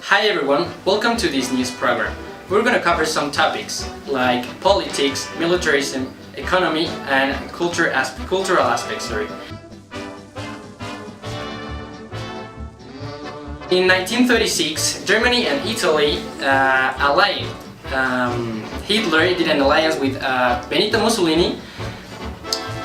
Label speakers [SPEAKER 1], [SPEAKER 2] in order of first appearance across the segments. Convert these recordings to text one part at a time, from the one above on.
[SPEAKER 1] Hi everyone, welcome to this news program. We're going to cover some topics like politics, militarism, economy and cultural aspects. In 1936, Germany and Italy allied. Hitler did an alliance with Benito Mussolini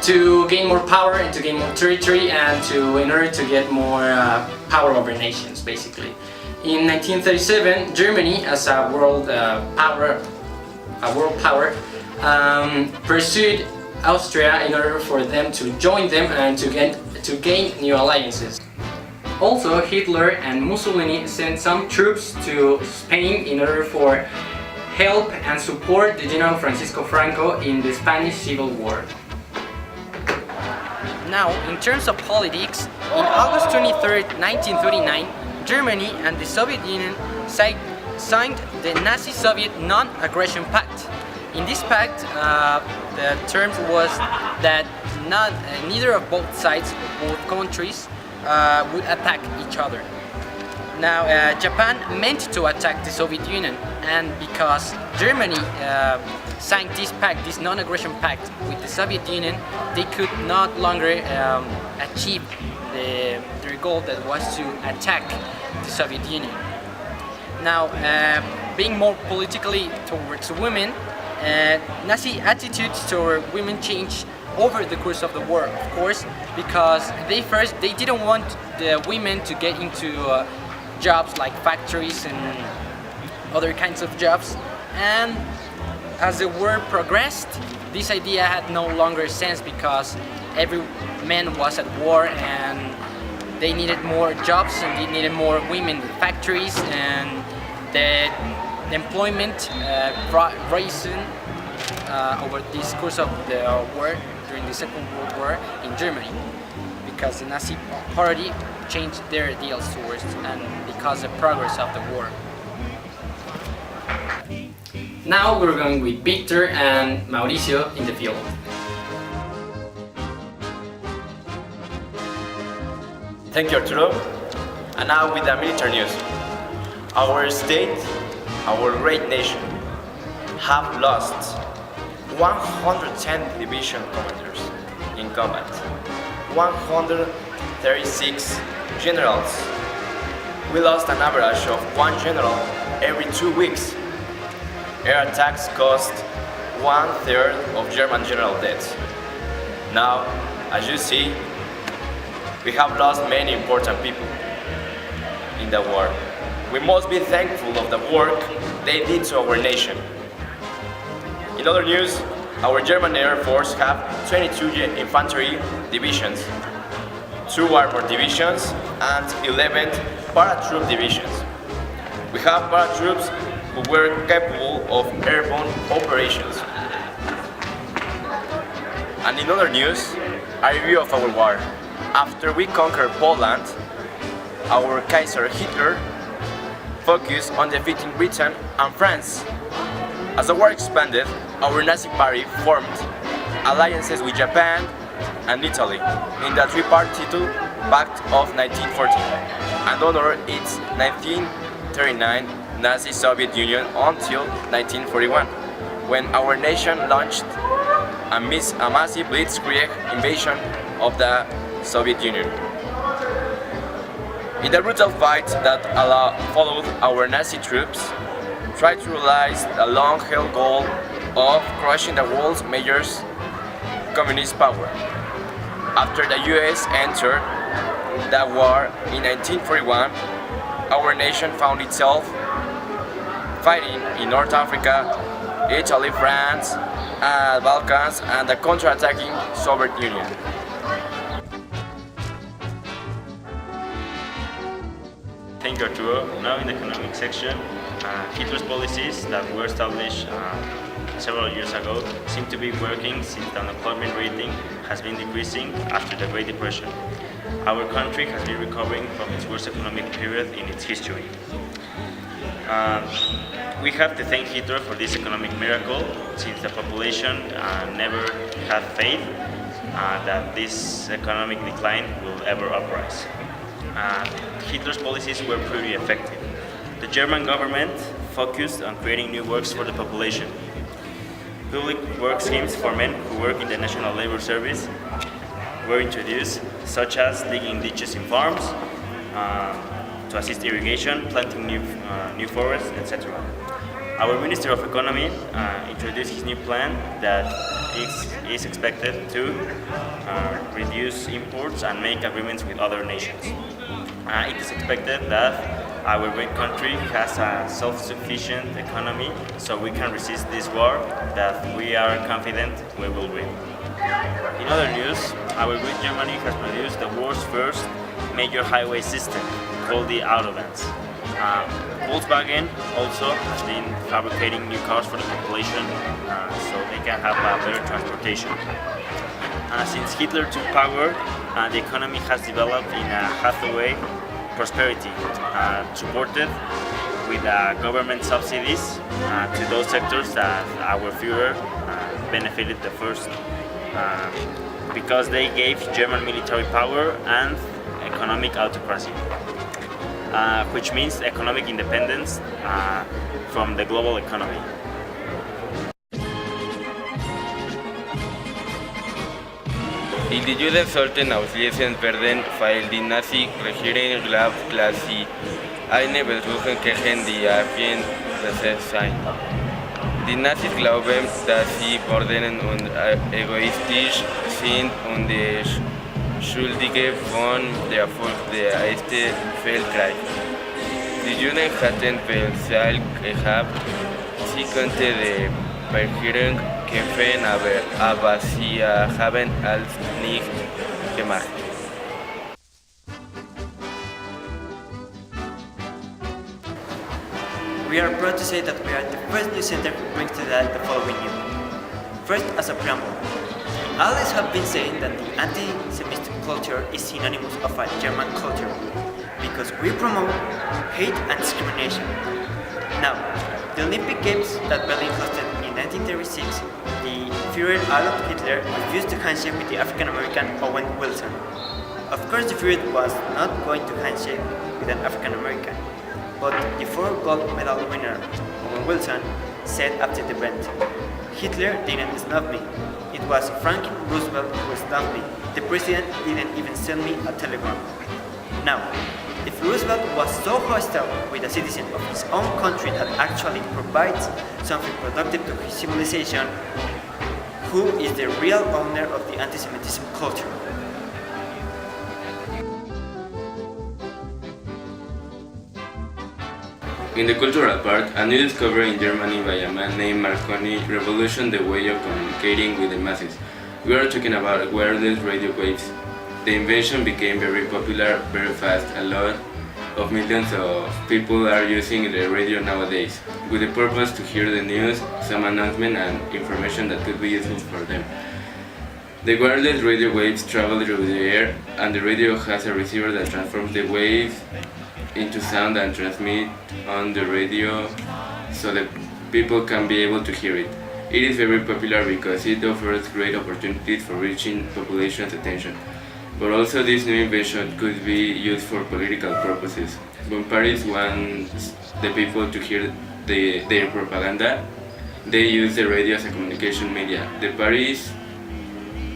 [SPEAKER 1] to gain more power and to gain more territory and in order to get more power over nations, basically. In 1937, Germany, as a world power, pursued Austria in order for them to join them and to gain new alliances. Also, Hitler and Mussolini sent some troops to Spain in order for help and support the General Francisco Franco in the Spanish Civil War. Now, in terms of politics, in August 23, 1939, Germany and the Soviet Union signed the Nazi-Soviet Non-Aggression Pact. In this pact, the terms was that neither of both sides, both countries, would attack each other. Now, Japan meant to attack the Soviet Union, and because Germany signed this pact, this non-aggression pact with the Soviet Union, they could not longer achieve their goal that was to attack the Soviet Union. Now, being more politically towards women, Nazi attitudes toward women changed over the course of the war, of course, because they didn't want the women to get into jobs like factories and other kinds of jobs, and as the war progressed, this idea had no longer sense because every man was at war and they needed more jobs and they needed more women in factories, and the employment risen over this course of the war during the Second World War in Germany, because the Nazi Party changed their ideals towards and because of the progress of the war. Now we're going with Victor and Mauricio in the field.
[SPEAKER 2] Thank you, Arturo. And now with the military news. Our state, our great nation, have lost 110 division commanders in combat, 136 generals. We lost an average of one general every 2 weeks. Air attacks cost 1/3 of German general deaths. Now, as you see, we have lost many important people in the war. We must be thankful of the work they did to our nation. In other news, our German Air Force have 22 infantry divisions, 2 armored divisions, and 11 paratroop divisions. We have paratroops who were capable of airborne operations. And in other news, a review of our war. After we conquered Poland, our Kaiser Hitler focused on defeating Britain and France. As the war expanded, our Nazi Party formed alliances with Japan and Italy in the Tripartite Pact of 1914 and honored its 1939 Nazi-Soviet Union until 1941, when our nation launched a massive blitzkrieg invasion of the Soviet Union. In the brutal fight that followed, our Nazi troops tried to realize the long-held goal of crushing the world's major communist power. After the US entered the war in 1941, our nation found itself fighting in North Africa, Italy, France, Balkans, and the counter-attacking Soviet Union.
[SPEAKER 3] Thank you, Arturo. Now in the economic section, Hitler's policies that were established several years ago seem to be working since the unemployment rating has been decreasing after the Great Depression. Our country has been recovering from its worst economic period in its history. We have to thank Hitler for this economic miracle, since the population never had faith that this economic decline will ever uprise. Hitler's policies were pretty effective. The German government focused on creating new works for the population. Public work schemes for men who work in the National Labor Service were introduced, such as digging ditches in farms, to assist irrigation, planting new forests, etc. Our Minister of Economy introduced his new plan that is expected to reduce imports and make agreements with other nations. It is expected that our great country has a self-sufficient economy, so we can resist this war that we are confident we will win. In other news, our great Germany has produced the world's first major highway system, called the Autobahns. Volkswagen also has been fabricating new cars for the population, so they can have better transportation. Since Hitler took power, the economy has developed in a halfway prosperity, supported with government subsidies to those sectors that our Führer benefited the first, because they gave German military power and economic autocracy, which means economic independence from the global economy.
[SPEAKER 4] In die Juden sollten auslesen werden, weil die Nazi-Regierung glaubt, dass sie eine Versuchung gegen die Affien sein. Die Nazis glauben, dass sie modern und egoistisch sind und die Schuldige von der Erfolg der Ersten Weltkrieg. Die Juden hatten Versailles gehabt, sie konnten die Regierung kämpfen, aber sie haben es nicht gemacht.
[SPEAKER 5] We are proud to say that we are the first news center who brings to light the following news. First, as a preamble, allies have been saying that the anti-Semitic culture is synonymous of a German culture because we promote hate and discrimination. Now, the Olympic Games that Berlin hosted in 1936, the Führer Adolf Hitler refused to handshake with the African-American Owen Wilson. Of course, the Führer was not going to handshake with an African-American, but the 4 gold medal winner, Owen Wilson, said after the event, "Hitler didn't snub me. It was Franklin Roosevelt who snubbed me. The president didn't even send me a telegram." Now, if Roosevelt was so hostile with a citizen of his own country that actually provides something productive to his civilization, who is the real owner of the anti-Semitism culture?
[SPEAKER 4] In the cultural part, a new discovery in Germany by a man named Marconi revolutionized the way of communicating with the masses. We are talking about wireless radio waves. The invention became very popular very fast. A lot of millions of people are using the radio nowadays, with the purpose to hear the news, some announcement and information that could be useful for them. The wireless radio waves travel through the air, and the radio has a receiver that transforms the waves into sound and transmit on the radio so that people can be able to hear it. It is very popular because it offers great opportunities for reaching population's attention. But also this new invention could be used for political purposes. When Paris wants the people to hear their propaganda, they use the radio as a communication media. The Paris,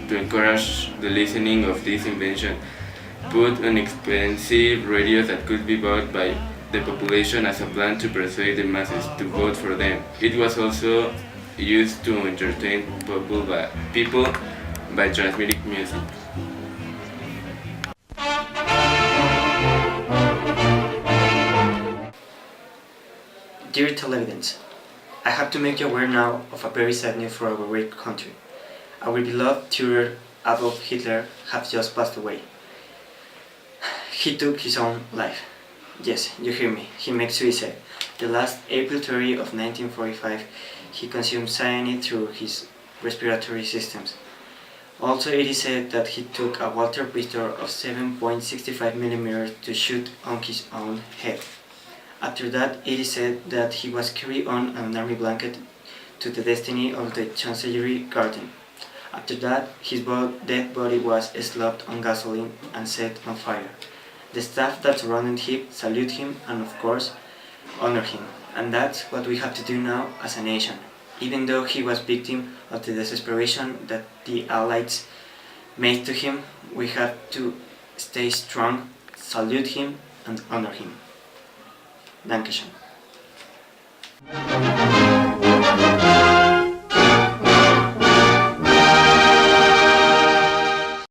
[SPEAKER 4] to encourage the listening of this invention, put inexpensive radios that could be bought by the population as a plan to persuade the masses to vote for them. It was also used to entertain people by transmitting music.
[SPEAKER 5] Dear televidents, I have to make you aware now of a very sad news for our great country. Our beloved Führer Adolf Hitler has just passed away. He took his own life. Yes, you hear me, he made suicide. The last April 30 of 1945, he consumed cyanide through his respiratory systems. Also, it is said that he took a Walter pistol of 7.65 mm to shoot on his own head. After that, it is said that he was carried on an army blanket to the destiny of the Chancellery Garden. After that, his dead body was slapped on gasoline and set on fire. The staff that surrounded him saluted him, and of course, honor him. And that's what we have to do now as a nation. Even though he was victim of the desperation that the Allies made to him, we have to stay strong, salute him and honor him. Dankeschön.